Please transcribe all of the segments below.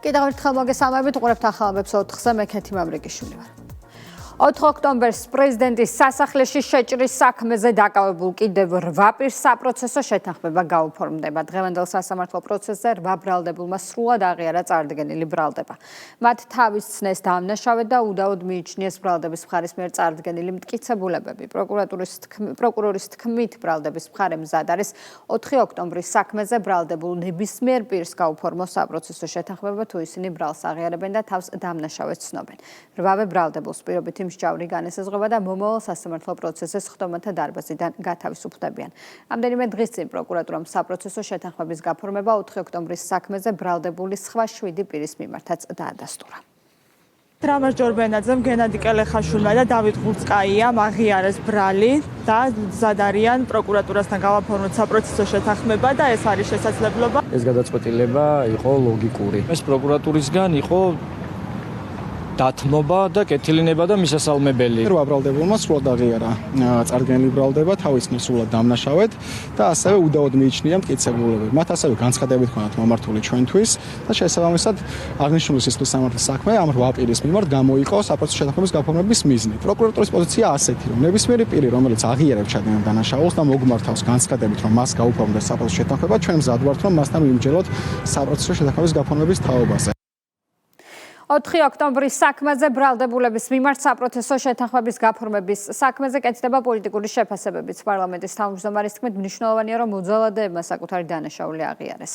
კიდევ ერთხელ მოგესალმებით, უყურებთ ახალბებს 4-ზე, მე ქეთი მამრიკიშვილი ვარ. 4 ოქტომბერს პრეზიდენტის სასახლეში შეჭრის საქმეზე დაკავებულ კიდევ 8 პირს საპროცესო შეთანხმება გაუფორმდება. დღევანდელ სასამართლო პროცესზე 8 ბრალდებულმა სრულად აღიარა წარდგენილი ბრალდება. მათ თავის ცნეს დამნაშავედ და უდაოდ მიიჩნიეს ბრალდების მხარის მიერ წარდგენილი მტკიცებულებები. პროკურორის თქმით, ბრალდების მხარე მზად არის 4 ოქტომბრის საქმეზე ბრალდებულ ნებისმიერ პირს გაუფორმოს საპროცესო შეთანხმება, თუ ისინი ბრალს აღიარებენ და თავს დამნაშავედ ცნობენ. 8 ბრალდებულს პირობითი მსჯავრი განესაზღვრება და მომავალ სასამართლო პროცესის ხდომათა დარბაზიდან გათავისუფლებიან. Რამდენიმე დღის წინ პროკურატურამ საპროცესო შეთანხმების გაფორმება 4 ოქტომბრის საქმეზე ბრალდებული სხვა 7 პირის მიმართაც დაადასტურა. დრამერ ჯორბენაძემ, გენადი კელეხაშვილმა და დავით ღურწკაიამ აღიარეს ბრალი და მზად არიან პროკურატურასთან გავაფორმოთ საპროცესო შეთანხმება და ეს არის შესაძლებლობა. ეს გადაწყვეტილება იყო ლოგიკური. ეს პროკურატურისგან იყო დათმობა და კეთილინება და მისასალმებელი. ბრალდებულმა სრულად აღიარა წარდგენილი ბრალდება, თავის მხრივ სრულად დამნაშავედ და ასევე უდაოდ მიიჩნია მტკიცებულებები. მათ ასევე განცხადებით ჰქონდათ მომართული ჩვენთვის და შესაბამისად აღნიშნული სისხლის სამართლის საქმე ამ 8 პირის მიმართ გამოიყო საპროცესო შეთანხმების გაფორმების მიზნით. პროკურატურის პოზიცია ასეთი, რომ ნებისმიერი პირი, რომელიც აღიარებს ჩადენილ დანაშაულს და მოგმართავს განცხადებით, რომ მას გაუფორმდეს საპროცესო შეთანხმება, ჩვენ მზად ვართ, რომ მასთან ვიმსჯელოთ საპროცესო შეთანხმების გაფორმების თაობაზე. 4 ოქტომბრის საქმეზე ბრალდებულების მიმართ საპროცესო შეთანხმების გაფორმების საქმეზე კეთდება პოლიტიკური შეფასებებიც. პარლამენტის თავმჯდომარის თქმით, მნიშვნელოვანია, რომ მოძალადეებმა საკუთარი დანაშაული აღიარეს.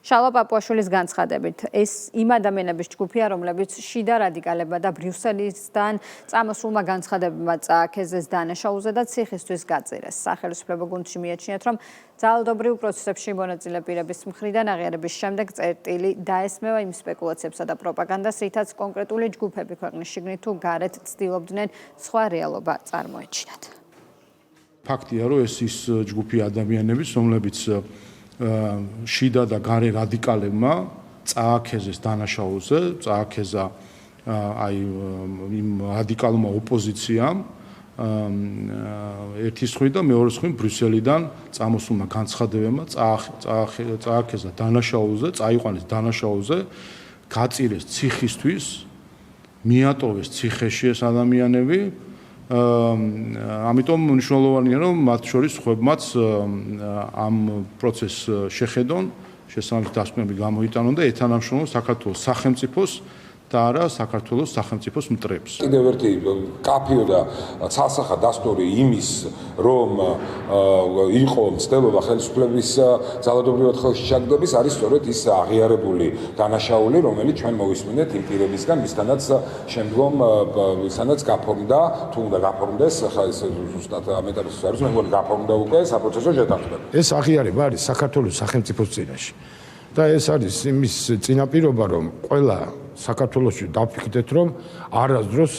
შალვა პაპუაშვილის განცხადებით, ეს იმ ადამიანების ჯგუფია, რომლებიც შიდა რადიკალებმა და ბრიუსელისგან წამოსულმა განცხადებებმა წააქეზეს დანაშაულზე და ციხისთვის გაწირეს. სახელმწიფო გუნდში მიაჩნიათ, რომ ძალადობრივ პროცესებში მონაწილე პირების მხრიდან აღიარების შემდეგ წერტილი დაესმევა იმ სპეკულაციებსა და პროპაგანდას, რითაც კონკრეტული ჯგუფები ქვეყნის შიგნით თუ გარეთ ცდილობდნენ სხვა რეალობა წარმოეჩინათ. ფაქტია, რომ ეს ის ჯგუფი ადამიანების, რომლებიც შიდა და გარე რადიკალებმა წააქეზეს დანაშაულზე, წააქეზა აი იმ რადიკალურმა ოპოზიციამ ერთის ხვი და მეორეს ხვი ბრიუსელიდან წამოსულმა განცხადებებმა წააქეზა დანაშაულზე, წაიყვანეს დანაშაულზე, გაწირეს ციხისთვის, მიატოვეს ციხეში ეს ადამიანები. ამიტომ მნიშვნელოვანია, რომ მათ შორის ხვებმაც ამ პროცესს შეხედონ, შესაბამისი დასკვნები გამოიტანონ და ეთანამშრომლონ საქართველოს სახელმწიფოს და არა საქართველოს სახელმწიფოს მტრებს. კიდევ ერთი კაფიო და ცალსახა დასტური იმის, რომ იყო მცდელობა ხელისუფლების ძალადობრივად ხელში ჩაგდების, არის სწორედ ის აღიარებული დანაშაული, რომელიც ჩვენ მოვისმინეთ იმ პირებისგან, ვისთანაც შემდგომ ვისთანაც გაფორმდა, თუ უნდა გაფორმდეს, ხა ეს ზუსტად ამ ეტაპის არის, მე მგონი გაფორმდა უკვე საპროცესო შეთანხმება. ეს აღიარება არის საქართველოს სახელმწიფოს წინაშე. და ეს არის იმის წინაპირობა, რომ ყველა საქართველოში დავფიქრდეთ, რომ არასდროს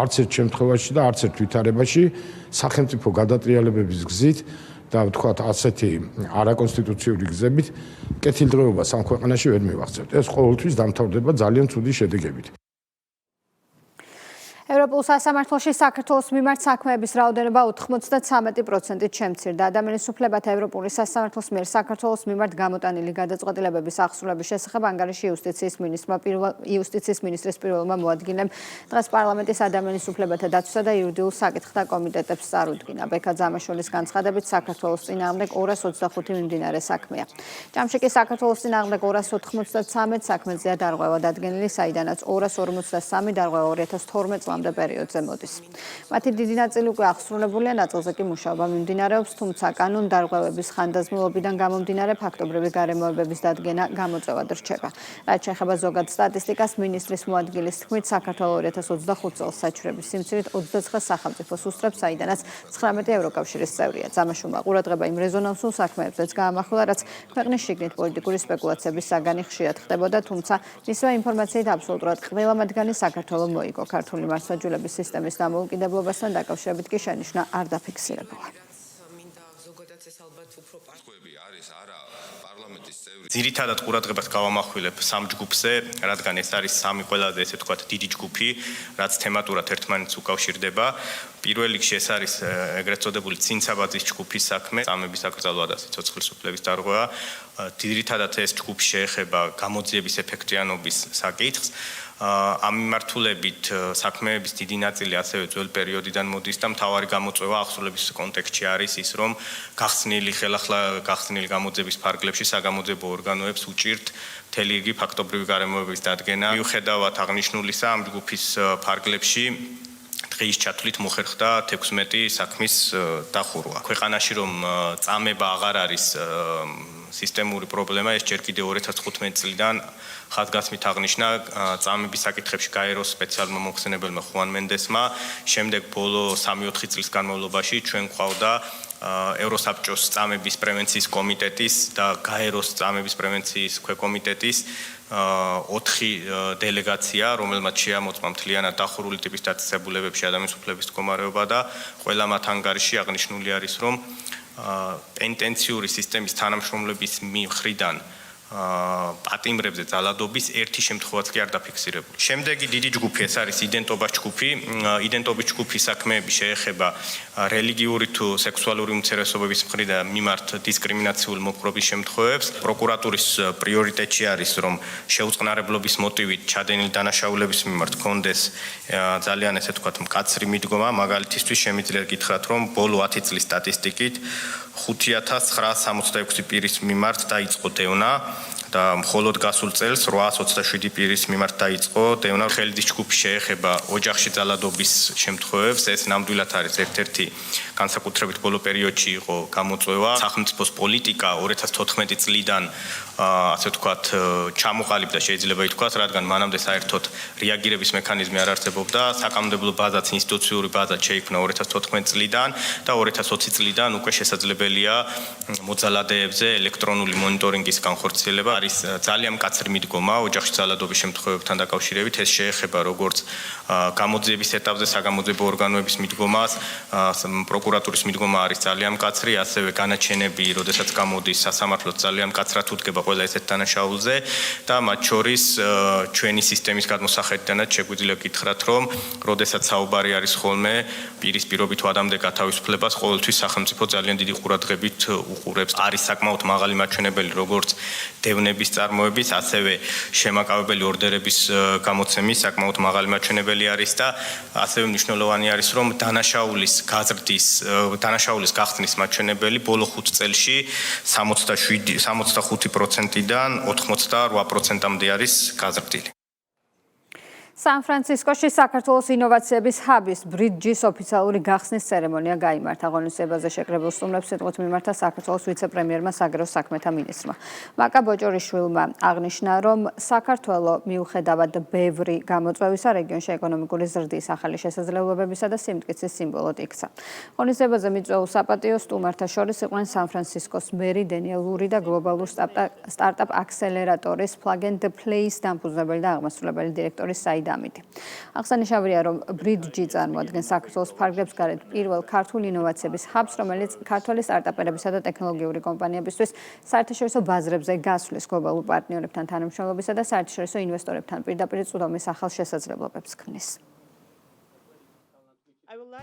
არც ერთ შემთხვევაში და არც ერთ ვითარებაში სახელმწიფო გადატრიალებების გზით და ვთქვათ ასეთი არაკონსტიტუციური გზებით კეთილდღეობას ამ ქვეყანაში ვერ მივახცევთ. ეს ყოველთვის დამთავრდება ძალიან ცუდი შედეგებით. ევროპულ სასამართლოში საქართველოს მიმართ საქმეების რაოდენობა 93%-ით შემცირდა. ადამიანის უფლებათა ევროპული სასამართლოს მიერ საქართველოს მიმართ გამოტანილი გადაწყვეტილებების აღსრულების შესახებ ანგარიში იუსტიციის მინისტრის პირველმა მოადგილემ დღეს პარლამენტის ადამიანის უფლებათა დაცვისა და იურიდიულ საკითხთა კომიტეტებს წარუდგინა. ბექა ძამაშვილის განცხადებით, საქართველოს წინააღმდეგ 225 მიმდინარე საქმეა. ჯამში კი საქართველოს წინააღმდეგ 293 საქმეზეა დარღვევა დადგენილი, საიდანაც 253 დარღვევა 2012 პერიოდზე მოდის. მათი დიდი ნაწილი უკვე აღსრულებულია, ნაწილზე კი მუშაობა მიმდინარეობს, თუმცა კანონდარღვევების ხანდაზმულობიდან გამომდინარე ფაქტობრივი გარემოებების დადგენა გამოწვევად რჩება. რაც შეეხება ზოგად სტატისტიკას, მინისტრის მოადგილის თქმით, საქართველოს 2025 წელს საჩვენების სიმცირით 29 სახელმწიფოს უსწრებს, საიდანაც 19 ევროკავშირის წევრია. ძამაშვილმა ყურადღება იმ რეზონანსულ საქმეებზეც გაამახვილა, რაც ქვეყნის შიგნით პოლიტიკური სპეკულაციების საგანი ხშირად ხდებოდა, თუმცა მისმა ინფორმაციით აბსოლუტურად ყველა მათგანი საქართველოს მოიგო. ქართული მასაჯულების სისტემის დამოუკიდებლობასთან დაკავშირებით კი შენიშვნა არ დაფიქსირებულა. ძირითადად ყურადღებას გავამახვილებ სამ ჯგუფზე, რადგან ეს არის სამი ყველაზე ესე ვთქვათ დიდი ჯგუფი, რაც თემატურად ერთმანეთს უკავშირდება. პირველ რიგში ეს არის ეგრეთ წოდებული ცინცაბაძის ჯგუფის საქმე, წამების აკრძალვა და სიცოცხლის უფლების დარღვევა. ძირითადად ეს ჯგუფი შეეხება გამოძიების ეფექტიანობის საკითხს. ამ მიმართულებით საქმეების დიდი ნაწილი ასევე ძველ პერიოდიდან მოდის და მთავარი გამოწვევა აღსრულების კონტექსტში არის ის, რომ ხელახლა გახსნილი გამოძიების ფარგლებში საგამოძიებო ორგანოებს უჭირთ მთელი რიგი ფაქტობრივი გარემოებების დადგენა. მიუხედავად აღნიშნულისა, ამ ჯგუფის ფარგლებში დღის ჩათვლით მოხერხდა 16 საქმის დახურვა. ქვეყანაში რომ წამება აღარ არის სისტემური პრობლემა, ეს ჯერ კიდევ 2015 წლიდან ხაზგასმით აღნიშნა წამების საკითხებში გაეროს სპეციალურმა მომხსენებელმა ხუან მენდესმა. შემდეგ ბოლო 3-4 წლის განმავლობაში ჩვენ გვყავდა ევროსაბჭოს წამების პრევენციის კომიტეტის და გაეროს წამების პრევენციის ქვეკომიტეტის 4 დელეგაცია, რომელმაც შეამოწმა მთლიანად დახურული ტიპის დაწესებულებებში ადამიანის უფლების მდგომარეობა და ყველა მათ ანგარიში აღნიშნული არის, რომ პენტენციური სისტემის თანამშრომლების მხრიდან პატიმრებზე ძალადობის ერთი შემთხვევაც კი არ დაფიქსირებული. შემდეგი დიდი ჯგუფი ეს არის იდენტობის ჯგუფი. იდენტობის ჯგუფის საქმეები შეეხება რელიგიური თუ სექსუალური უმცირესობების მიმართ დისკრიმინაციულ მოპყრობის შემთხვევებს. პროკურატურის პრიორიტეტი არის, რომ შეუწყნარებლობის მოტივით ჩადენილი დანაშაულების მიმართ კონდეს ძალიან ესე ვთქვათ მკაცრი მიდგომა. მაგალითისთვის შემიძლია გითხრათ, რომ ბოლო 10 წლის სტატისტიკით 5966 პირის მიმართ დაიწყო დევნა და მხოლოდ გასულ წელს 827 პირის მიმართ დაიწყო დევნა. ხელის ჯგუფი შეეხება ოჯახში ძალადობის შემთხვევებს. ეს ნამდვილად არის ერთ-ერთი განსაკუთრებით ბოლო პერიოდში იყო გამოწვევა. სახელმწიფოს პოლიტიკა 2014 წლიდან ასე ვთქვათ ჩამოყალიბდა, შეიძლება ითქვას, რადგან მანამდე საერთოდ რეაგირების მექანიზმი არ არსებობდა. საკანონმდებლო ბაზაც, ინსტიტუციური ბაზაც შეიქმნა 2014 წლიდან და 2020 წლიდან უკვე შესაძლებელია მოძალადეებზე ელექტრონული მონიტორინგის განხორციელება. არის ძალიან მკაცრი მიდგომა ოჯახში ძალადობის შემთხვევებთან დაკავშირებით. ეს შეეხება როგორც გამოძიების ეტაპზე საგამოძიებო ორგანოების მიდგომას, პროკურატურის მიდგომა არის ძალიან მკაცრი, ასევე განაჩენები, როდესაც გამოდის სასამართლოს ძალიან მკაცრად უდგება ყველა ესეთ დანაშაულზე და მათ შორის ჩვენი სისტემის გადმოსახედიდანაც შეგვიძლია გითხრათ, რომ როდესაც საუბარი არის ხოლმე პირის პირობით ადამიანზე გათავისუფლებას, ყოველთვის სახელმწიფო ძალიან დიდი ყურადღებით უყურებს. არის საკმაოდ მაღალი მაჩვენებელი როგორც დევნების წარმოების, ასევე შემაკავებელი ორდერების გამოცემის საკმაოდ მაღალი მაჩვენებელი არის და ასევე მნიშვნელოვანი არის, რომ დანაშაულის გახსნის მაჩვენებელი ბოლო 5 წელში 65%-დან 88%-მდე არის გაზრდილი. სან-ფრანცისკოში საქართველოს ინოვაციების ჰაბის ბრიჯის ოფიციალური გახსნის ცერემონია გაიმართა. ღონისძიებაზე შეკრებილ სტუმრებს სიტყვით მიმართა საქართველოს ვიცე-პრემიერმა საგარეო საქმეთა მინისტრმა. მაკა ბოჭორიშვილმა აღნიშნა, რომ საქართველოს მიუხედავად ბევრი გამოწვევისა რეგიონში ეკონომიკური ზრდის, ახალი შესაძლებლობებისა და სიმტკიცის სიმბოლოდ იქცა. ღონისძიებაზე მიწვეულ საპატიო სტუმართა შორის იყვნენ სან-ფრანცისკოს მერი დენიელ ლური და გლობალურ სტარტაპ აქსელერატორის Plug and Play-ის დამფუძნებელი და აღმასრულებელი დირექტორი საიდ დამიტი. აღსანიშნავია, რომ ბრიჯი წარმოადგენს საქართველოს ფარგლებს გარეთ პირველ ქართულ ინოვაციების ჰაბს, რომელიც ქართველი სტარტაპერებისა და ტექნოლოგიური კომპანიებისთვის საერთაშორისო ბაზრებზე გასვლის გლობალურ პარტნიორებთან თანამშრომლობისა და საერთაშორისო ინვესტორებთან პირდაპირ წვდომის ახალ შესაძლებლობებს ქმნის.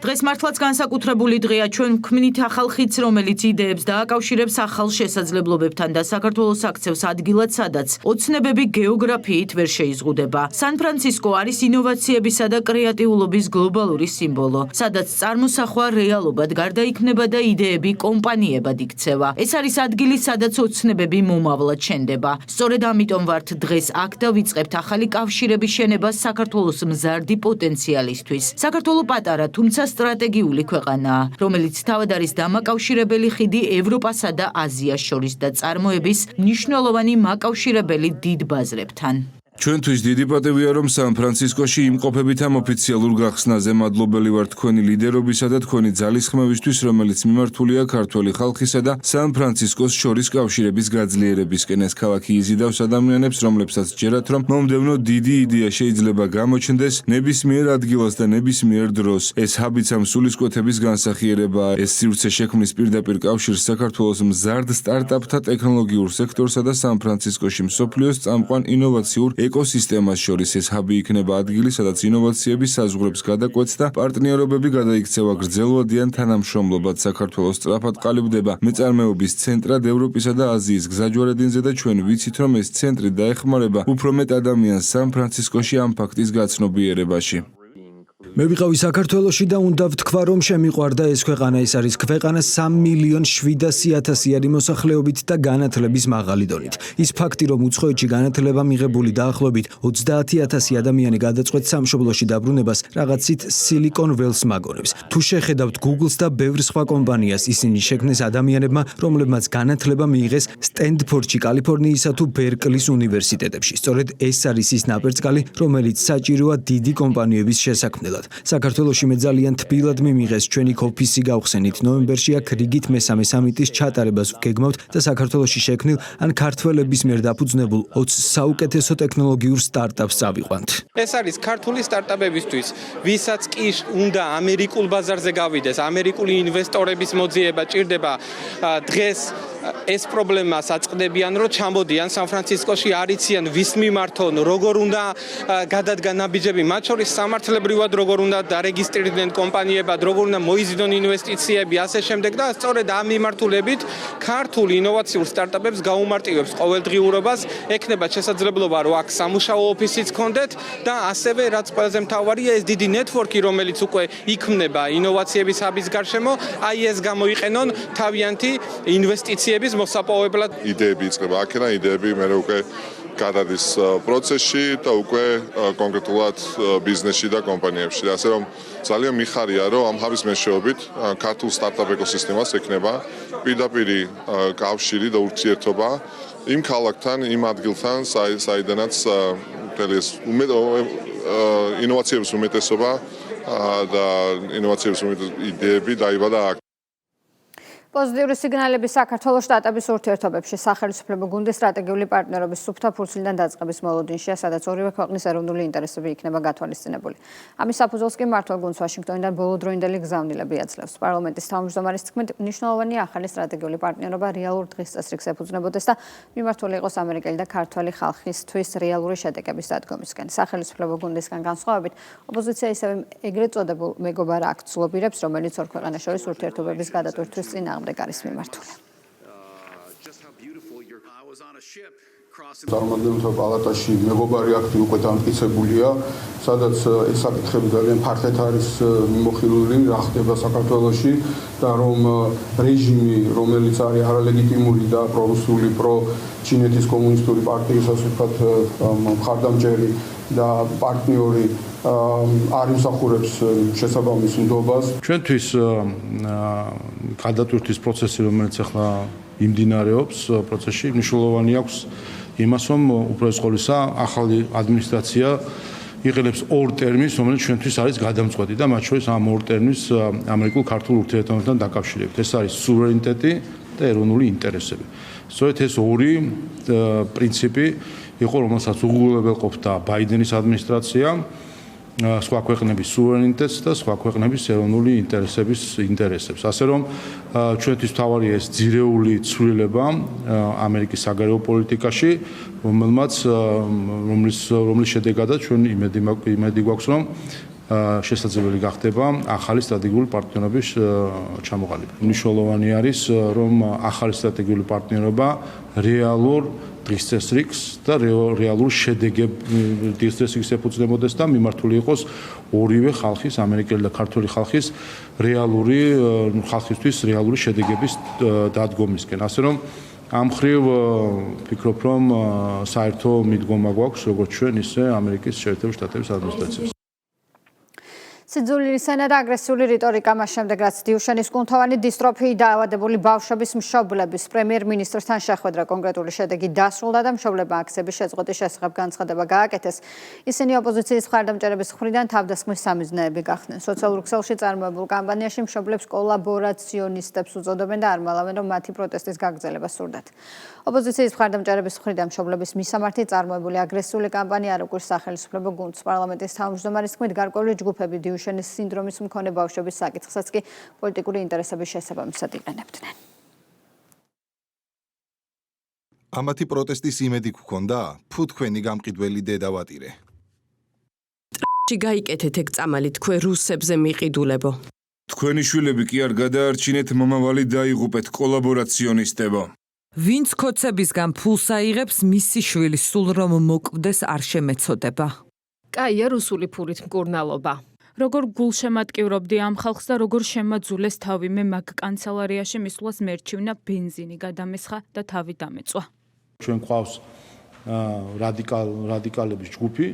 დღეს მართლაც განსაკუთრებული დღეა, ჩვენ ვქმნით ახალ ხიდს, რომელიც იდეებს დააკავშირებს ახალ შესაძლებლობებთან და საქართველოს აქცევს ადგილად, სადაც ოცნებები გეოგრაფიით ვერ შეიზღუდება. სან-ფრანცისკო არის ინოვაციებისა და კრეატიულობის გლობალური სიმბოლო, სადაც წარმოსახვა რეალობად გარდაიქმნება და იდეები კომპანიებად იქცევა. ეს არის ადგილი, სადაც ოცნებები მომავლად შენდება. სწორედ ამიტომ ვართ დღეს აქ და ვიწყებთ ახალი კავშირების შენებას საქართველოს მზარდი პოტენციალისთვის. საქართველო პატარა, თუმცა სტრატეგიული ქვეყანაა, რომელიც თავად არის დამაკავშირებელი ხიდი ევროპასა და აზიას შორის და წარმოების მნიშვნელოვანი მაკავშირებელი დიდ ბაზრებთან. ჩვენთვის დიდი პატივია, რომ სან-ფრანცისკოში იმყოფებით ამ ოფიციალურ გახსნაზე. მადლობელი ვარ თქვენი ლიდერობისა და თქვენი ძალისხმევისთვის, რომელიც მიმართულია ქართველი ხალხისა და სან-ფრანცისკოს შორის კავშირების გაძლიერებისკენ. ეს ქალაქი იზიდავს ადამიანებს, რომლებსაც ჯერათ, რომ მომდევნო დიდი იდეა შეიძლება გამოჩნდეს ნებისმიერ ადგილას და ნებისმიერ დროს. ეს ჰაბიც ამ სულისკვეთების განსახიერებაა. ეს სივრცე შექმნის პირდაპირ კავშირს საქართველოს მზარდ სტარტაპთა ტექნოლოგიურ სექტორსა და სან-ფრანცისკოში მსოფლიოს წამყვან ინოვაციურ ეკოსისტემას შორის. ეს ჰაბი იქნება ადგილი, სადაც ინოვაციები საზღვრებს გადაკვეთს და პარტნიორობები გადაიქცევა გრძელვადიან თანამშრომლობად. საქართველოს სწრაფად ყალიბდება მეწარმეობის ცენტრად ევროპისა და აზიის გზაჯვარედინზე და ჩვენ ვიცით, რომ ეს ცენტრი დაეხმარება უფრო მეტ ადამიანს სან-ფრანცისკოში ამ ფაქტის გაცნობიერებაში. მე ვიყავი საქართველოში და უნდა ვთქვა, რომ შემიყვარდა ეს ქვეყანა. ეს არის ქვეყანა 3,700,000 მოსახლეობით და განათლების მაღალი დონით. ის ფაქტი, რომ უცხოეთში განათლება მიღებული დაახლოებით 30,000 ადამიანი გადაწყვეტ სამშობლოში დაბრუნებას, რაღაცით Silicon Valley-ს მაგონებს. თუ შეხედავთ Google-ს და ბევრ სხვა კომპანიას, ისინი შექმნეს ადამიანებმა, რომლებმაც განათლება მიიღეს სტენდფორდში, კალიფორნიისა თუ ბერკლის უნივერსიტეტებში. სწორედ ეს არის ის ნაპერწკალი, რომელიც საჭიროა დიდი კომპანიების შესაქმნელად. საქართველოში მე ძალიან თბილად მიმიღეს ჩვენი ოფისი გავხსენით. ნოემბერში აქ რიგით მესამე სამიტის ჩატარებას ვგეგმავთ და საქართველოში შექმნილ ან ქართველების მიერ დაფუძნებულ 20 საუკეთესო ტექნოლოგიურ სტარტაპს წავიყვანთ. ეს არის ქართული სტარტაპებისთვის, ვისაც კი უნდა ამერიკულ ბაზარზე გავიდეს, ამერიკული ინვესტორების მოძიება ჭირდება. დღეს ეს პრობლემას აწყდებიან, რომ ჩამოდიან სან-ფრანცისკოში, არიციან ვის მიმართონ, როგორ უნდა გადადგან ნაბიჯები, მათ შორის სამართლებრივად როგორ უნდა დარეგისტრირდნენ კომპანიებად, როგორ უნდა მოიზიდონ ინვესტიციები, ასე შემდეგ და სწორედ ამ მიმართულებით ქართულ ინოვაციურ სტარტაპებს გაუმარტივებს ყოველდღიურობას, ექნება შესაძლებლობა, რომ აქ სამუშაო ოფისიც გქონდეთ და ასევე რაც ყველაზე მთავარია, ეს დიდი ნეტვორკი, რომელიც უკვე იქმნება ინოვაციების ჰაბის გარშემო, აი ეს გამოიყენონ თავიანთი ინვესტიციების მოსაპოვებლად. იდეები იწყება აქედან, იდეები მე უკვე გადადის პროცესში და უკვე კონკრეტულად ბიზნესში და კომპანიებში. ასე რომ ძალიან მიხარია, რომ ამ ჰაბის მეშვეობით ქართულ სტარტაპ ეკოსისტემას ექნება პირდაპირი კავშირი და ურთიერთობა იმ ქალაქთან, იმ ადგილთან, საიდანაც ინოვაციების უმეტესობა და ინოვაციების იდეები დაიბადა აქ. პოზიტიური სიგნალები საქართველოს შტატების ურთიერთობებში სახელმწიფო გუნდის სტრატეგიული პარტნიორობის სუფთა ფურცლიდან დაწყების მოლოდინშია, სადაც ორივე ქვეყნის ეროვნული ინტერესები იქნება გათვალისწინებული. ამის საფუძველს კი მმართველ გუნდს ვაშინგტონიდან ბოლოდროინდელი გზავნილები აძლევს. პარლამენტის თავმჯდომარის თქმით, მნიშვნელოვანია ახალი სტრატეგიული პარტნიორობა რეალურ დღის წესრიგს ეფუძნებოდეს და მიმართული იყოს ამერიკელი და ქართველი ხალხისთვის რეალური შედეგების დადგომისკენ. სახელმწიფო გუნდისგან განსხვავებით, ოპოზიცია ისევე ეგრეთ წოდებულ მეგობარ აქტს ლობირებს, რომელიც ორ ქვეყანას შორის ურთიერთობების გადატვირთვის წინააღმდეგ არის მიმართული. წარმომადგენელთა პალატაში მეგობარი აქტი უკვე დამტკიცებულია, სადაც ეს საკითხები ძალიან ფართედ არის მიმოხილული, რა ხდება საქართველოში და რომ რეჟიმი, რომელიც არის არალეგიტიმური და პრორუსული, პროჩინეთის კომუნისტური პარტიის ასე ვთქვათ მხარდამჭერი და პარტნიორი არ იმსახურებს შესაბამის ნდობას. ჩვენთვის გადატვირთვის პროცესი, რომელიც ახლა იმდინარეობს პროცესში, მნიშვნელოვანი აქვს იმას, რომ უპირველეს ყოვლისა ახალი ადმინისტრაცია იყენებს ორ ტერმინს, რომელიც ჩვენთვის არის გადამწყვეტი და მათ შორის ამ ორ ტერმინს ამერიკულ-ქართულ ურთიერთობასთან დაკავშირებით. ეს არის სუვერენიტეტი და ეროვნული ინტერესები. სწორედ ეს ორი პრინციპი იყო, რომელსაც უღულებელყოფდა ბაიდენის ადმინისტრაცია, სხვა ქვეყნების სუვერენიტეტს და სხვა ქვეყნების ეროვნული ინტერესებს. ასე რომ ჩვენთვის მთავარია ეს ძირეული ცვლილება ამერიკის საგარეო პოლიტიკაში, რომლის შედეგადაც ჩვენ იმედი გვაქვს, რომ შესაძლებელი გახდება ახალი სტრატეგიული პარტნიორობის ჩამოყალიბება. მნიშვნელოვანი არის, რომ ახალი სტრატეგიული პარტნიორობა რეალურ დღის წესრიგს და რეალურ შედეგებს დღის წესრიგს ეფუძნებოდეს და მიმართული იყოს ორივე ხალხის, ამერიკელი და ქართული ხალხის ხალხისთვის რეალური შედეგების დადგომისკენ. ასე რომ ამ ხრივ ვფიქრობ, რომ საერთო მიდგომა გვაქვს როგორც ჩვენ, ისე ამერიკის შეერთებული შტატების ადმინისტრაციას. სიძულვილის ენა და აგრესიული რიტორიკა მას შემდეგ, რაც დიუშენის კუნთოვანი დისტროფიით დაავადებული ბავშვების მშობლების პრემიერ-მინისტრთან შეხვედრა კონკრეტული შედეგი დასრულდა და მშობლებმა აქციების შეწყვეტის შესახებ განცხადება გააკეთეს. ისინი ოპოზიციის მხარდამჭერების მხრიდან თავდასხმის სამიზნეები გახდნენ. სოციალურ ქსელში წარმოებულ კამპანიაში მშობლებს კოლაბორაციონისტებს უწოდებენ და არ მალავენ, რომ მათი პროტესტის გაგრძელება სურდათ. ოპოზიციის მხარდამჭერების მხრიდან მშობლების მისამართი წარმოებული აგრესიული კამპანია არ უყურს სახელმწიფო გუნდს. პარლამენტის თავმჯდომარის თქმით, გარკვეული ჯგუფები დიუშენის სინდრომის მქონე ბავშვების საკითხსაც კი პოლიტიკური ინტერესების შესაბამისად იყენებდნენ. ამათი პროტესტის იმედი გქონდა, თუ თქვენი გამყიდველი დედა ვატირე. გაიკეთეთ ეგ წამალი თქვენ რუსებზე მიყიდულებო. თქვენი შვილები კი არ გადაარჩინეთ, მომავალი დაიღუპეთ კოლაბორაციონისტებო. ვინც ქოცებისგან ფულს აიღებს, მისი შვილი სულ რომ მოკვდეს არ შემეცოდება. კაია რუსული ფურით მკურნალობა. როგორ გულშემატკივრობდი ამ ხალხს და როგორ შემაძულეს თავი მე მაგ კანცელარიაში მისვლას მერჩივნა ბენზინი გადამესხა და თავი დამეწვა. ჩვენ გვყავს რადიკალების ჯგუფი,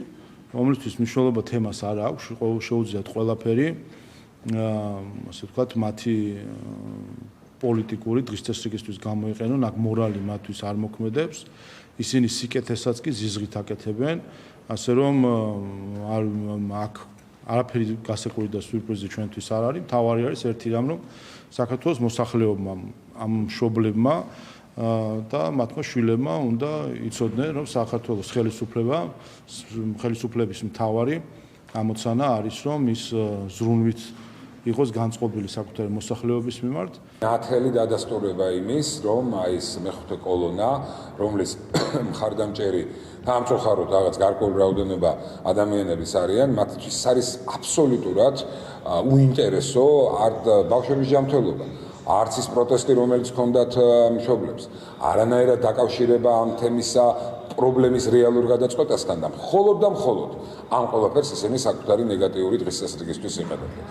რომლისთვის მნიშვნელობა თემას არ აქვს, შეუძლიათ ყველაფერი, ასე ვთქვათ, მათი პოლიტიკური დღის წესრიგისთვის გამოიყენონ, აქ მორალი მათთვის არ მოქმედებს, ისინი სიკეთესაც კი ზიზღით აკეთებენ, ასე რომ აქ არაფერი გასაკური და სიურპრიზი ჩვენთვის არ არის. თავარი არის ერთი რამ, რომ საქართველოს მოსახლეობამ, ამ მშობლებმა და მათმა შვილებმა უნდა იცოდნენ, რომ საქართველოს ხელისუფლების მთავარი ამოცანა არის, რომ ის ზრუნვით იყოს განწყობილი საკუთარი მოსახლეობის მიმართ. ნათელი დადასტურება იმის, რომ ეს მეხუთე კოლონა, რომლის მხარდამჭერი სამწუხაროდ რაღაც გარკვეული რაოდენობა ადამიანების არიან, მათთვის არის აბსოლუტურად უინტერესო ბავშვების ჯანმრთელობა. არც ის პროტესტი, რომელიც ჰქონდათ მშობლებს, არანაირად დაკავშირება ამ თემისა პრობლემის რეალურ გადაწყვეტასთან და მხოლოდ ამ ყველაფერს ისინი საკუთარი ნეგატიური დღის წესრიგისთვის იყენებდნენ.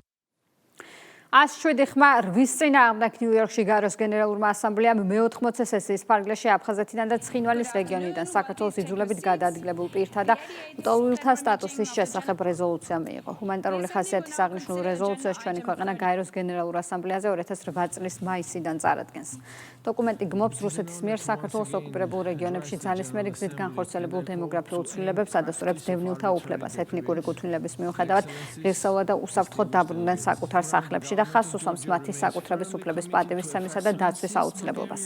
107 ხმა 8 წინააღმდეგ ნიუ-იორკში გაროს გენერალურმა ასამბლეამ მე-80 სესიის ფარგლებში აფხაზეთიდან და ცხინვალის რეგიონიდან საქართველოს იძულებით გადაადგილებულ პირთა და ლტოლვილთა სტატუსის შესახებ რეზოლუცია მიიღო. ჰუმანიტარული ხასიათის აღნიშნულ რეზოლუციას ჩვენი ქვეყანა გაეროს გენერალურ ასამბლეაზე 2008 წლის მაისიდან წარადგენს. დოკუმენტი გმობს რუსეთის მიერ საქართველოს ოკუპირებულ რეგიონებში ძალისმიერი გზით განხორციელებულ დემოგრაფიულ ცვლილებებს, ადასტურებს დევნილთა უფლებას, ეთნიკური გუთვნილების მიუხედავად ღირსეულად და უსაფრთხოდ დაბრუნდნენ საკუთარ სახლებში და ხაზს უსვამს მათი საკუთრების უფლების პატივისცემისა და დაცვის აუცილებლობას.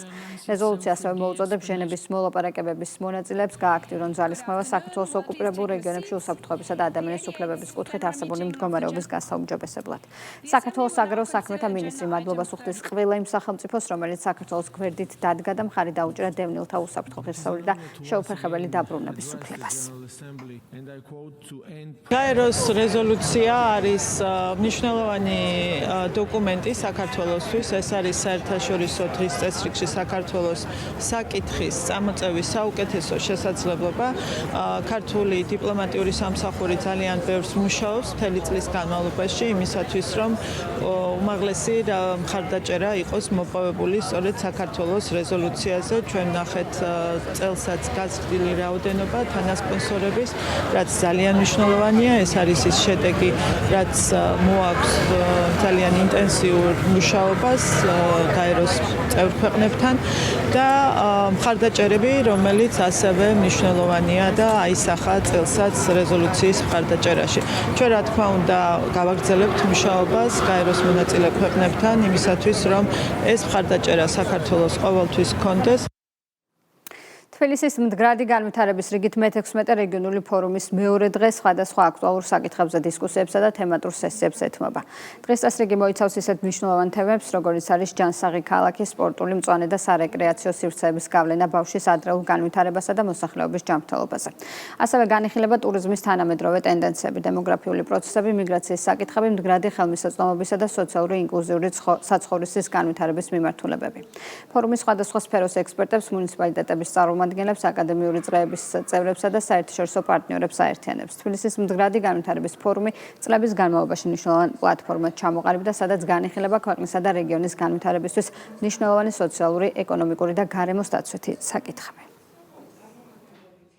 რეზოლუცია ასევე მოუწოდებს ჟენევის მოლაპარაკებების მონაწილეებს გააქტიურონ ძალისხმევა საქართველოს ოკუპირებულ რეგიონებში უსაფრთხოებისა და ადამიანის უფლებების კუთხით არსებული მდგომარეობის გასაუმჯობესებლად. საქართველოს საგარეო საქმეთა მინისტრი მადლობას უხდის ყველა იმ სახელმწიფოს, რომელიც საქართველოს გვერდით დადგა და მხარი დაუჭირა დევნილთა უსაფრთხო ღირსეული და შეუფერხებელი დაბრუნების უფლებას. გაეროს რეზოლუცია არის მნიშვნელოვანი დოკუმენტი საქართველოსთვის. ეს არის საერთაშორისო დღის წესრიგში საქართველოს საკითხის წამოწევის საუკეთესო შესაძლებლობა. ქართული დიპლომატიური სამსახური ძალიან ბევრს მუშაობს მთელი წლის განმავლობაში იმისათვის, რომ უმაღლესი მხარდაჭერა იყოს მოპოვებული სწორედ საქართველოს რეზოლუციაზე. ჩვენ ნახეთ წელსაც გაზრდილი რაოდენობა თანასპონსორების, რაც ძალიან მნიშვნელოვანია. ეს არის ის შედეგი, რაც მოაქვს ძალიან ინტენსიურ მუშაობას გაეროს წევრ ქვეყნებთან და მხარდაჭერები, რომელიც ასევე მნიშვნელოვანია და აისახა წელსაც რეზოლუციის მხარდაჭერაში. ჩვენ რა თქმა უნდა გავაგრძელებთ მუშაობას გაეროს მონაწილე ქვეყნებთან იმისათვის, რომ ეს მხარდაჭერა საქართველოს ყოველთვის ჰქონდეს. თბილისის მდგრადი განვითარების რიგით მე-16 რეგიონული ფორუმის მეორე დღე სხვადასხვა აქტუალურ საკითხებზე დისკუსიებსა და თემატურ სესიებს ეთმობა. დღის წესრიგი მოიცავს ისეთ მნიშვნელოვან თემებს, როგორიც არის ჯანსაღი ქალაქი, სპორტული მწვანე და სარეკრეაციო სივრცეების გავლენა ბავშვის ადრეულ განვითარებასა და მოსახლეობის ჯანმრთელობაზე. ასევე განიხილება ტურიზმის თანამედროვე ტენდენციები, დემოგრაფიული პროცესები, მიგრაციის საკითხები, მდგრადი ხელმისაწვდომობისა და სოციალური ინკლუზიური საცხოვრისის განვითარების მიმართულებები. ფორუმის სხვადასხვა სფეროს ექსპერტებს, მუნიციპალიტეტების წარმომადგენლებს, აკადემიური წრეების წევრებსა და საერთაშორისო პარტნიორებს აერთიანებს. თბილისის მდგრადი განვითარების ფორუმი წლების განმავლობაში მნიშვნელოვან პლატფორმად ჩამოყალიბდა, სადაც განიხილება ქვეყნისა და რეგიონის განვითარებისთვის მნიშვნელოვანი სოციალური, ეკონომიკური და გარემოს დაცვითი საკითხები.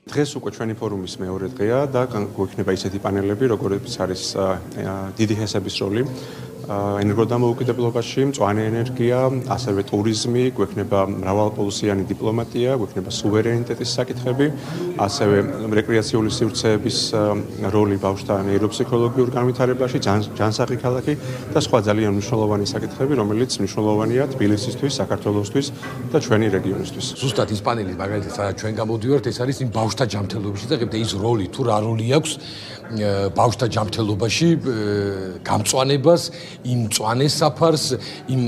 დღეს უკვე ჩვენი ფორუმის მეორე დღეა და გვექნება ისეთი პანელები, როგორიც არის დიდი ჰესების როლი ენერგოდამოუკიდებლობაში, მწვანე ენერგია, ასევე ტურიზმი, გვექნება მრავალპოლუსიანი დიპლომატია, გვექნება სუვერენიტეტის საკითხები, ასევე რეკრეაციული სივრცეების როლი ბავშვთა ნეიროფსიქოლოგიურ განვითარებაში, ჯანსაღი ქალაქი და სხვა ძალიან მნიშვნელოვანი საკითხები, რომელიც მნიშვნელოვანია თბილისისთვის, საქართველოსთვის და ჩვენი რეგიონისთვის. ზუსტად ის პანელი, მაგალითად, სადაც ჩვენ გამოდივართ, ეს არის იმ ბავშვთა ჯანმრთელობაში და ის როლი თუ რა როლი აქვს ბავშვთა ჯანმრთელობაში გამწვანებას, იმ მწვანე საფარს, იმ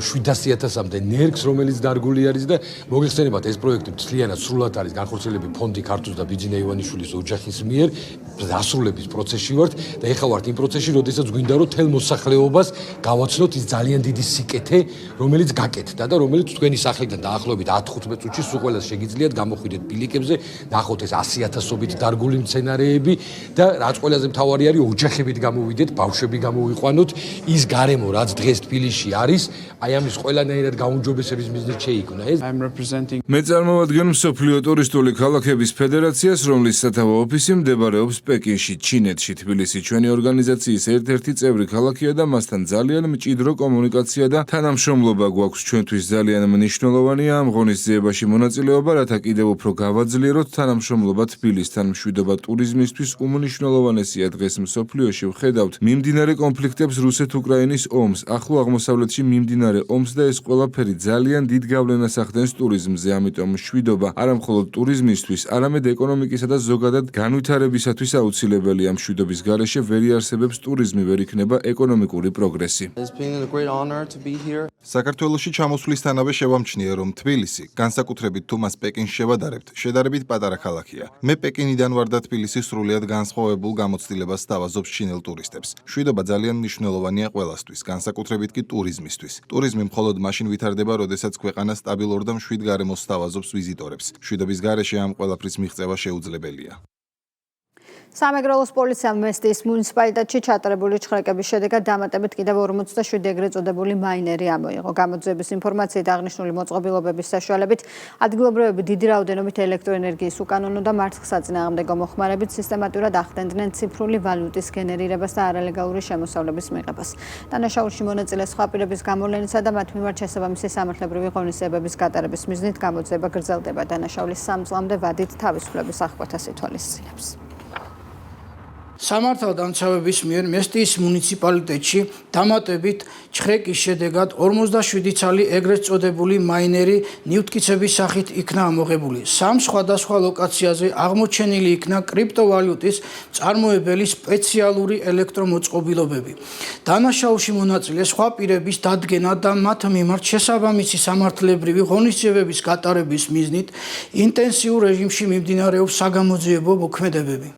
700.000-მდე ნერგს, რომელიც დარგული არის და მოგეხსენებათ, ეს პროექტი მთლიანად სრულად არის განხორციელებული ფონდი ქართუს და ბიძინა ივანიშვილის ოჯახის მიერ დასრულების პროცესში ვართ და ეხლა ვართ იმ პროცესში, როდესაც გვინდა რომ თელ მოსახლეობას გავაცნოთ ის ძალიან დიდი სიკეთე, რომელიც გაკეთდა და რომელიც თქვენი სახლიდან დაახლოებით 10-15 წუთში სულ ყველას შეგიძლიათ გამოხვიდეთ ბილიკებზე, ნახოთ ეს 100.000-ობით დარგული მცენარეები და რაც ყველაზე მთავარი არის, ოჯახებით გამოვიდეთ, ბავშვები გამოვიყვანოთ, ის გარემო, რაც დღეს თბილისში არის, აი ამის ყველანაირად გაუმჯობესების მიზნით შეიქმნა ეს. მე წარმოვადგენ მსოფლიო ტურისტული ქალაქების ფედერაციას, რომლის სათავო ოფისი მდებარეობს პეკინში, ჩინეთში. თბილისი ჩვენი ორგანიზაციის ერთ-ერთი წევრი ქალაქია და მასთან ძალიან მჭიდრო კომუნიკაცია და თანამშრომლობა გვაქვს. ჩვენთვის ძალიან მნიშვნელოვანია ამ ღონისძიებაში მონაწილეობა, რათა კიდევ უფრო გავაძლიეროთ თანამშრომლობა თბილისთან. მშვიდობა ტურიზმისთვის უმნიშვნელოვანესია დღეს მსოფლიოში. ვხედავთ მიმდინარე კონფლიქტებს, რუსეთ-უკრაინის ომს, ახლო აღმოსავლეთში მიმდინარე ომს და ეს ყველაფერი ძალიან დიდ გავლენას ახდენს ტურიზმზე. ამიტომ მშვიდობა არა მხოლოდ ტურიზმისთვის, არამედ ეკონომიკისა და ზოგადად განვითარებისათვის აუცილებელია. მშვიდობის გარეშე ვერ იარსებებს ტურიზმი, ვერ იქნება ეკონომიკური პროგრესი. საქართველოში ჩამოსვლისთანავე შევამჩნია, რომ თბილისი, განსაკუთრებით თუ მას პეკინს შევადარებთ, შედარებით პატარა ქალაქია. მე პეკინიდან ვარ და თბილისი სრულიად განსხვავებულ გამოცდილებას სთავაზობს ჩინელ ტურისტებს. მშვიდობა ძალიან მნიშვნელოვანია ყველასთვის, განსაკუთრებით კი ტურიზმისთვის. ტურიზმი მხოლოდ მაშინ ვითარდება, როდესაც ქვეყანა სტაბილურ და მშვიდ გარემოს სთავაზობს ვიზიტორებს. მშვიდობის გარეშე ამ ყველაფრის მიღწევა შეუძლებელია. სამეგრელოს პოლიციამ მესტიის მუნიციპალიტეტში ჩატარებული ჩხრეკების შედეგად დამატებით კიდევ 47 ეგრეთ წოდებული მაინერი ამოიღო. გამოძიების ინფორმაციით აღნიშნული მოწყობილობების საშუალებით ადგილობრივები დიდი რაოდენობით ელექტროენერგიის უკანონო და მართლსაწინააღმდეგო მოხმარებით სისტემატურად ახდენდნენ ციფრული ვალუტის გენერირებას და არალეგალური შემოსავლების მიღებას. დანაშაულში მონაწილე სხვა პირების გამოვლენისა და მათ მიმართ შესაბამისი სამართლებრივი ღონისძიებების გატარების მიზნით გამოძიება გრძელდება. დანაშაულის 3 წლამდე ვადით თავისუფლების აღკვეთას ითვალისწინებს. სამართალდამცავების მიერ მესტიის მუნიციპალიტეტში დამატებით ჩხრეკის შედეგად 47 ცალი ეგრეთ წოდებული მაინერი ნივთკიცების სახით იქნა ამოღებული. 3 სხვადასხვა ლოკაციაზე აღმოჩენილი იქნა კრიპტოვალუტის მწარმოებელი სპეციალური ელექტრომოწყობილობები. დანაშაულში მონაწილე სხვა პირების დადგენა და მათ მიმართ შესაბამისი სამართლებრივი ღონისძიებების გატარების მიზნით ინტენსიურ რეჟიმში მიმდინარეობს საგამოძიებო მოქმედებები.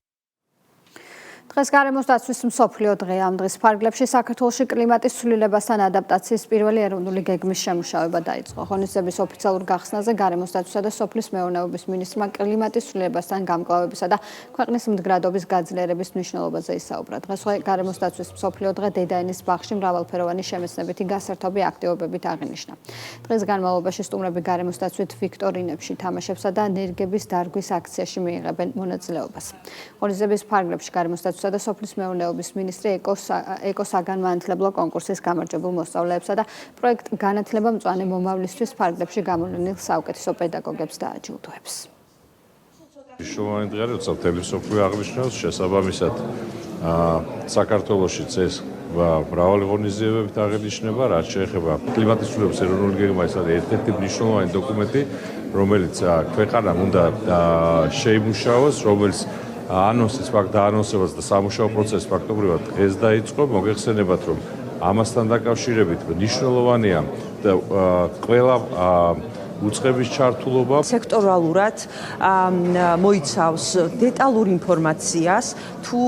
დღეს გარემოს დაცვის მსოფლიო დღეა. ამ დღის ფარგლებში საქართველოში კლიმატის ცვლილებასთან ადაპტაციის პირველი ეროვნული გეგმის შემუშავება დაიწყო. ღონისძიების ოფიციალურ გახსნაზე გარემოს დაცვისა და სოფლის მეურნეობის მინისტრმა კლიმატის ცვლილებასთან გამკლავებისა და ქვეყნის მდგრადობის გაძლიერების მნიშვნელობაზე ისაუბრა. დღეს გარემოს დაცვის მსოფლიო დღე დედაენის ბაღში მრავალფეროვანი შემეცნებითი გასართობი აქტივობებით აღინიშნა. დღის განმავლობაში სტუმრები გარემოს დაცვით ვიქტორინებში, თამაშებსა და ნერგების დარგვის აქციაში მიიღებენ მონაწილეობას. ღონისძიების ფარგლებში გარემოს დაცვის და სოფლის მეურნეობის მინისტრი ეკოსაგანმანათლებლო კონკურსის გამარჯვებულ მოსწავლეებსა და პროექტ განათლება მწვანე მომავლისთვის ფარგლებში გამოვლენილ საუკეთესო პედაგოგებს დააჯილდოებს. მნიშვნელოვანი დღეა, როცა მთელი მსოფლიო აღნიშნავს შესაბამისად საქართველოშიც ეს მრავალი ღონისძიებებით აღინიშნება, რაც შეეხება კლიმატის ცვლილებების ეროვნული გეგმა, ეს არის ერთ-ერთი მნიშვნელოვანი დოკუმენტი, რომელიც ქვეყანამ უნდა შეიმუშაოს, რომელიც ანონსის დაანონსებას და სამუშაო პროცესი ფაქტობრივად დღეს დაიწყო. მოგეხსენებათ, რომ ამასთან დაკავშირებით მნიშვნელოვანია და ყველა უწყების ჩართულობა სექტორალურად მოიცავს დეტალურ ინფორმაციას თუ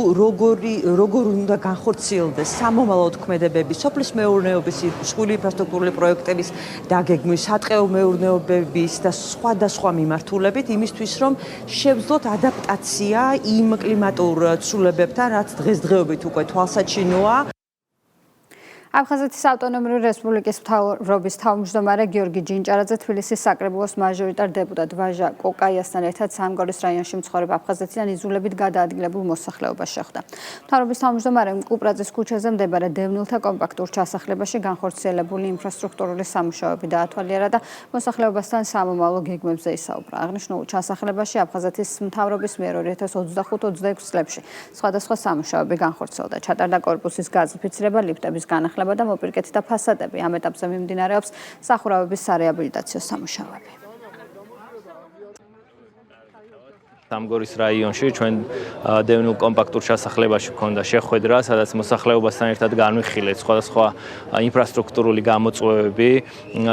როგორ უნდა განხორციელდეს სამომავლო თქმედებები სოფლის მეურნეობის მსხვილი ინფრასტრუქტურული პროექტების დაგეგმვის, სატყეო მეურნეობების და სხვადასხვა მიმართულებით იმისთვის, რომ შევძლოთ ადაპტაცია იმ კლიმატურ ცვლილებებთან, რაც დღესდღეობით უკვე თვალსაჩინოა. აფხაზეთის ავტონომიური რესპუბლიკის მთავრობის თავმჯდომარე გიორგი ჯინჭარაძე თბილისის საკრებულოს მაჟორიტარ დეპუტატ ვაჟა კოკაიასთან ერთად სამგორის რაიონში მცხოვრებ აფხაზეთიდან იზოლებით გადაადგილებულ მოსახლეობას შეხვდა. მთავრობის თავმჯდომარემ კუპრაძის ქუჩაზე მდებარე დევნილთა კომპაქტურ ჩასახლებაში განხორციელებული ინფრასტრუქტურული სამუშაოები დაათვალიერა და მოსახლეობასთან სამომავლო გეგმებზე ისაუბრა. აღნიშნულ ჩასახლებაში აფხაზეთის მთავრობის მიერ 2025-26 წლებში სხვადასხვა სამუშაოები განხორციელდა. ჩატარდა კორპუსის გაზაფიცრება, ლიფტების განახლება და მოპირკეთი და ფასადები. ამ ეტაპზე მიმდინარეობს სახურავების სარეაბილიტაციო სამუშაოები. სამგორის რაიონში ჩვენ დევნილ კომპაქტურ ჩასახლებაში გვქონდა შეხვედრა, სადაც მოსახლეობასთან ერთად განვიხილეთ სხვადასხვა ინფრასტრუქტურული გამოწვევები,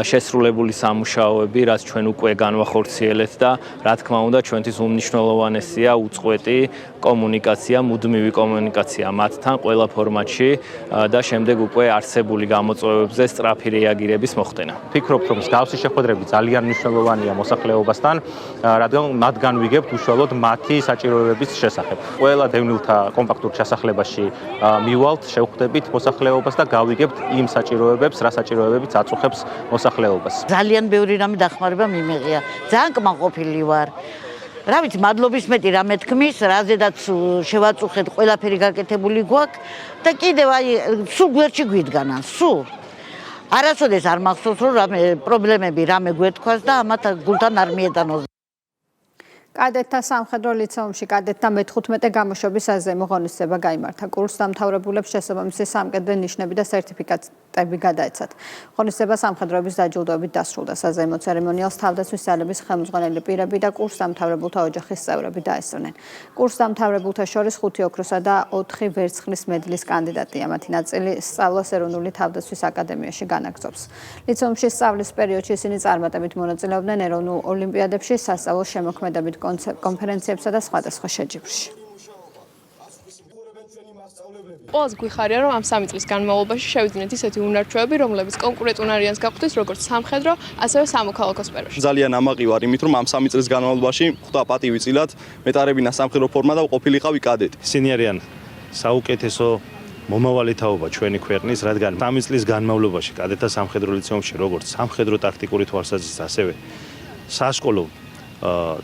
შესრულებული სამუშაოები, რაც ჩვენ უკვე განვახორციელეთ და რა თქმა უნდა ჩვენთვის უმნიშვნელოვანესია უწყვეტი კომუნიკაცია, მუდმივი კომუნიკაცია მათთან ყველა ფორმატში და შემდეგ უკვე არსებული გამოწვევებზე სწრაფი რეაგირების მოხდენა. ვფიქრობ, რომ მსგავსი შეხვედრები ძალიან მნიშვნელოვანია მოსახლეობასთან, რადგან მათგან ვიგებთ უშუალოდ მათი საჭიროებების შესახებ. ყველა დევნილთა კომპაქტურ ჩასახლებაში მივალთ, შევხვდებით მოსახლეობას და გავიგებთ იმ საჭიროებებს, რა საჭიროებებიც აწუხებს მოსახლეობას. ძალიან ბევრი რამე დახმარება მიმეღია. ძალიან კმაყოფილი ვარ. რა ვიცი, მადლობის მეტი რამე თქმის, რაზედაც შევაწუხეთ, ყველაფერი გაკეთებული გვაქვს და კიდევ აი სულ გვერდში გვიდგანან, სულ. არასოდეს არ მახსოვს, რომ რამე პრობლემები რამე გვეთქვას და ამათ გულთან არ მიეტანოს. კადეტთა სამხედრო ლიცეუმში კადეტთა მე-15 გამოშვების აზემო ღონისძიება გაიმართა. კურსს დამთავრებულებს შესაბამისი სამკედლე ნიშნები და სერტიფიკატები გადაეცათ. ღონისძიება სამხედროების დაჯილდოებით დასრულდა. საზეიმო ცერემონიალს თავდაცვის ძალების ხელმძღვანელი პირები და კურსს დამთავრებულთა ოჯახის წევრები დაესწრნენ. კურსს დამთავრებულთა შორის 5 ოქროსა და 4 ვერცხლის მედლის კანდიდატია. მათი ნაწილი სწავლას ეროვნული თავდაცვის აკადემიაში განაგრძობს. ლიცეუმში სწავლის პერიოდში ისინი წარმატებით მონაწილეობდნენ ეროვნულ ოლიმპიადებში, სასწავლო შემოქმედებით კონფერენციებსა და სხვადასხვა შეჯიბრში. ყველაზე გვიხარია, რომ ამ 3 წლის განმავლობაში შევიძინეთ ისეთი უნარჩვევები, რომლებიც კონკურენტულ არიანს გაგვთვის როგორც სამხედრო, ასევე სამოქალაქო სფეროში. ძალიან ამაყი ვარ იმით, რომ ამ 3 წლის განმავლობაში ხვდა პატივი წილად მეტარებინა სამხედრო ფორმა და ყოფილიყავი კადეტი. ისინი არიან საუკეთესო მომავალი თაობა ჩვენი ქვეყნის, რადგან 3 წლის განმავლობაში კადეტთა სამხედრო ლიცეუმში როგორც სამხედრო ტაქტიკური თვალსაზრისით, ასევე სასკოლო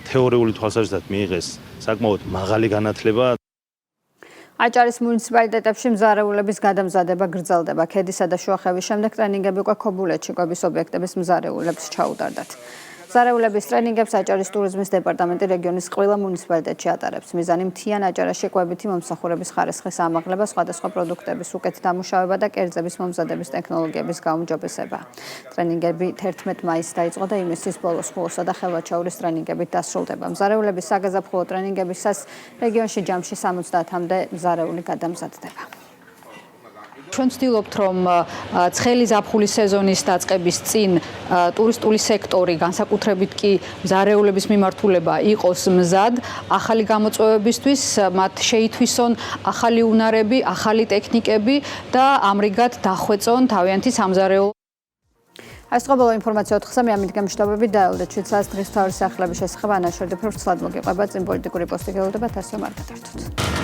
თეორიული თვალსაზრისით მიიღეს საკმაოდ მაღალი განათლება. აჭარის მუნიციპალიტეტებში მზარეულების გადამზადება გრძელდება. ქედისა და შუახევის შემდეგ ტრენინგები უკვე ქობულეთში კვების ობიექტების მზარეულებს ჩაუტარდათ. მზარეულების ტრენინგებს აჭარის ტურიზმის დეპარტამენტი რეგიონის ყველა მუნიციპალიტეტში ატარებს. მიზანი მთიან აჭარაში კვებითი მომსახურების ხარისხის ამაღლება, სხვადასხვა პროდუქტების უკეთ დამუშავება და კერძების მომზადების ტექნოლოგიების გაუმჯობესება. ტრენინგები 11 მაისს დაიწყო და ივნისის ბოლოს ხულოსა და ხელვაჩაურის ტრენინგებით დასრულდება. მზარეულების საგაზაფხულო ტრენინგებისას რეგიონში ჯამში 70-მდე მზარეული გადამზადდება. ჩვენ ვცდილობთ, რომ ცხელი ზაფხულის სეზონის დაწყების წინ ტურისტული სექტორი, განსაკუთრებით კი მზარეულების მიმართულება იყოს მზად, ახალი გამოწვევებისთვის, მათ შეითვისონ ახალი უნარები, ახალი ტექნიკები და ამრიგად დახვეწონ თავიანთი სამზარეულო. ეს ყოველო ინფორმაცია 4-ზე მე ამით გამშვიდობებით დაელოდეთ ჩვენს დღის თავის სახლების შესახებ ანაშორდებ რომ ცლად მოგიყვება წინ პოლიტიკური პოსტი გელოდებათ ასე რომ არ გადართოთ.